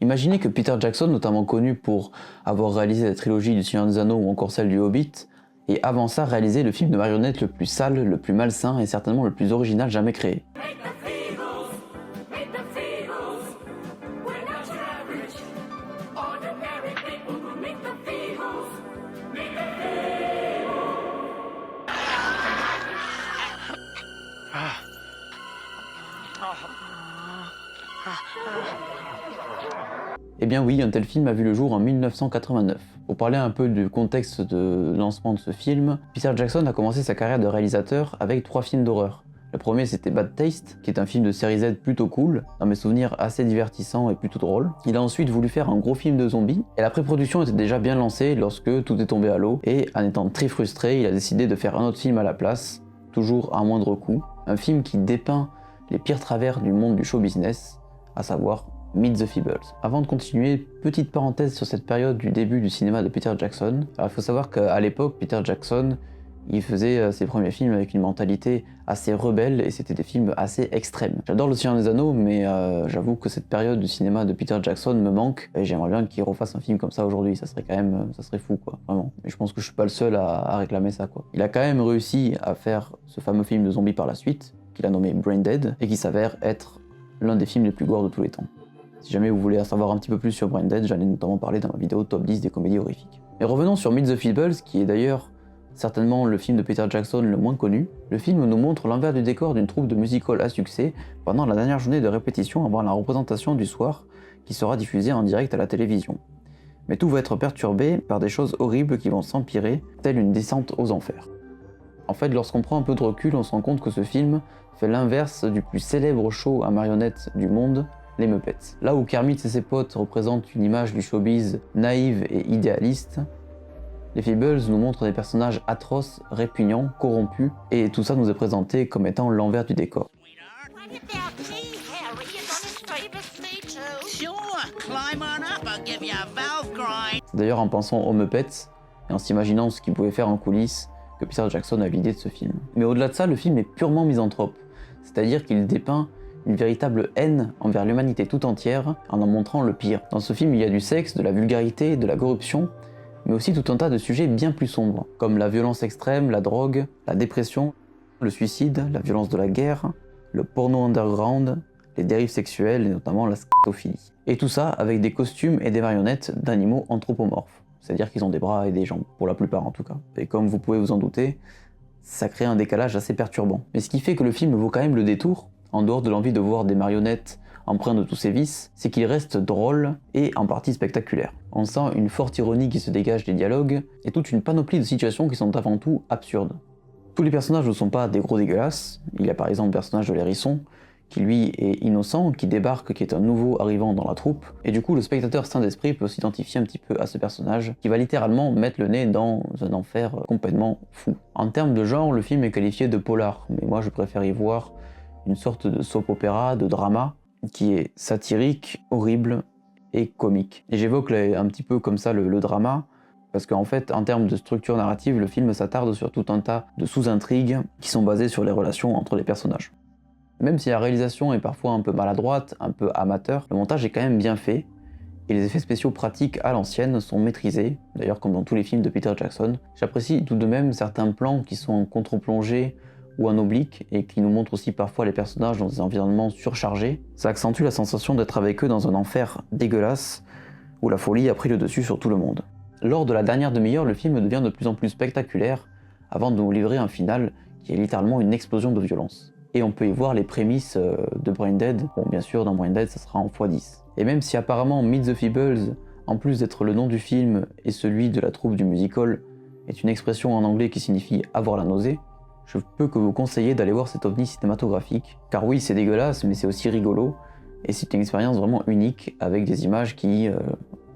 Imaginez que Peter Jackson, notamment connu pour avoir réalisé la trilogie du Seigneur des Anneaux ou encore celle du Hobbit, et avant ça réalisé le film de marionnette le plus sale, le plus malsain et certainement le plus original jamais créé. Eh bien oui, un tel film a vu le jour en 1989. Pour parler un peu du contexte de lancement de ce film, Peter Jackson a commencé sa carrière de réalisateur avec 3 films d'horreur. Le premier c'était Bad Taste, qui est un film de série Z plutôt cool, dans mes souvenirs assez divertissant et plutôt drôle. Il a ensuite voulu faire un gros film de zombies, et la pré-production était déjà bien lancée lorsque tout est tombé à l'eau, et en étant très frustré, il a décidé de faire un autre film à la place, toujours à moindre coût. Un film qui dépeint les pires travers du monde du show business, à savoir Meet the Feebles. Avant de continuer, petite parenthèse sur cette période du début du cinéma de Peter Jackson. Alors il faut savoir qu'à l'époque, Peter Jackson, il faisait ses premiers films avec une mentalité assez rebelle et c'était des films assez extrêmes. J'adore Le Seigneur des Anneaux, mais j'avoue que cette période du cinéma de Peter Jackson me manque et j'aimerais bien qu'il refasse un film comme ça aujourd'hui. Ça serait quand même, ça serait fou quoi, vraiment. Mais je pense que je suis pas le seul à réclamer ça quoi. Il a quand même réussi à faire ce fameux film de zombies par la suite, qu'il a nommé Brain Dead et qui s'avère être l'un des films les plus gore de tous les temps. Si jamais vous voulez en savoir un petit peu plus sur Brain Dead, j'en ai notamment parlé dans ma vidéo top 10 des comédies horrifiques. Mais revenons sur Meet the Feebles, qui est d'ailleurs certainement le film de Peter Jackson le moins connu. Le film nous montre l'envers du décor d'une troupe de musical à succès pendant la dernière journée de répétition avant la représentation du soir, qui sera diffusée en direct à la télévision. Mais tout va être perturbé par des choses horribles qui vont s'empirer, telle une descente aux enfers. En fait, lorsqu'on prend un peu de recul, on se rend compte que ce film fait l'inverse du plus célèbre show à marionnettes du monde, les Muppets. Là où Kermit et ses potes représentent une image du showbiz naïve et idéaliste, les Feebles nous montrent des personnages atroces, répugnants, corrompus, et tout ça nous est présenté comme étant l'envers du décor. C'est d'ailleurs en pensant aux Muppets, et en s'imaginant ce qu'ils pouvaient faire en coulisses, que Peter Jackson a eu l'idée de ce film. Mais au-delà de ça, le film est purement misanthrope, c'est-à-dire qu'il dépeint une véritable haine envers l'humanité tout entière en montrant le pire. Dans ce film, il y a du sexe, de la vulgarité, de la corruption, mais aussi tout un tas de sujets bien plus sombres, comme la violence extrême, la drogue, la dépression, le suicide, la violence de la guerre, le porno underground, les dérives sexuelles et notamment la scatophilie. Et tout ça avec des costumes et des marionnettes d'animaux anthropomorphes, c'est-à-dire qu'ils ont des bras et des jambes, pour la plupart en tout cas. Et comme vous pouvez vous en douter, ça crée un décalage assez perturbant. Mais ce qui fait que le film vaut quand même le détour, en dehors de l'envie de voir des marionnettes empreintes de tous ses vices, c'est qu'il reste drôle et en partie spectaculaire. On sent une forte ironie qui se dégage des dialogues et toute une panoplie de situations qui sont avant tout absurdes. Tous les personnages ne sont pas des gros dégueulasses. Il y a par exemple le personnage de l'hérisson, qui lui est innocent, qui débarque, qui est un nouveau arrivant dans la troupe, et du coup le spectateur sain d'esprit peut s'identifier un petit peu à ce personnage, qui va littéralement mettre le nez dans un enfer complètement fou. En termes de genre, le film est qualifié de polar, mais moi je préfère y voir une sorte de soap opéra, de drama, qui est satirique, horrible et comique. Et j'évoque un petit peu comme ça le drama, parce qu'en fait, en termes de structure narrative, le film s'attarde sur tout un tas de sous-intrigues qui sont basées sur les relations entre les personnages. Même si la réalisation est parfois un peu maladroite, un peu amateur, le montage est quand même bien fait, et les effets spéciaux pratiques à l'ancienne sont maîtrisés, d'ailleurs comme dans tous les films de Peter Jackson. J'apprécie tout de même certains plans qui sont en contre-plongée ou en oblique, et qui nous montrent aussi parfois les personnages dans des environnements surchargés. Ça accentue la sensation d'être avec eux dans un enfer dégueulasse, où la folie a pris le dessus sur tout le monde. Lors de la dernière demi-heure, le film devient de plus en plus spectaculaire, avant de nous livrer un final qui est littéralement une explosion de violence. Et on peut y voir les prémices de Brain Dead. Bon, bien sûr, dans Brain Dead, ça sera en x10. Et même si apparemment Meet the Feebles, en plus d'être le nom du film et celui de la troupe du musical, est une expression en anglais qui signifie avoir la nausée, je peux que vous conseiller d'aller voir cet ovni cinématographique. Car oui, c'est dégueulasse, mais c'est aussi rigolo, et c'est une expérience vraiment unique, avec des images qui,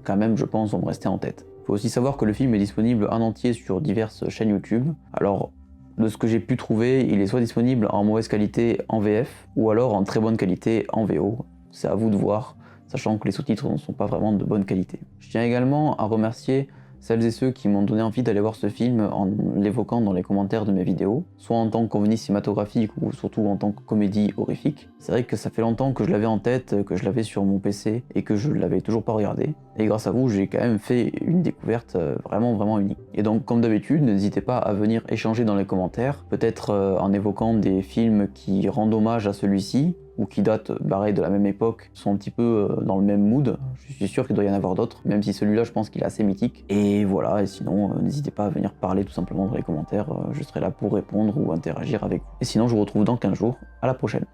quand même, je pense, vont me rester en tête. Faut aussi savoir que le film est disponible en entier sur diverses chaînes YouTube. Alors, de ce que j'ai pu trouver, il est soit disponible en mauvaise qualité en VF, ou alors en très bonne qualité en VO. C'est à vous de voir, sachant que les sous-titres ne sont pas vraiment de bonne qualité. Je tiens également à remercier celles et ceux qui m'ont donné envie d'aller voir ce film en l'évoquant dans les commentaires de mes vidéos, soit en tant qu'ovni cinématographique ou surtout en tant que comédie horrifique. C'est vrai que ça fait longtemps que je l'avais en tête, que je l'avais sur mon PC et que je l'avais toujours pas regardé. Et grâce à vous, j'ai quand même fait une découverte vraiment unique. Et donc, comme d'habitude, n'hésitez pas à venir échanger dans les commentaires, peut-être en évoquant des films qui rendent hommage à celui-ci, ou qui datent pareil de la même époque, sont un petit peu dans le même mood. Je suis sûr qu'il doit y en avoir d'autres, même si celui-là je pense qu'il est assez mythique. Et voilà, et sinon n'hésitez pas à venir parler tout simplement dans les commentaires, je serai là pour répondre ou interagir avec vous. Et sinon je vous retrouve dans 15 jours, à la prochaine.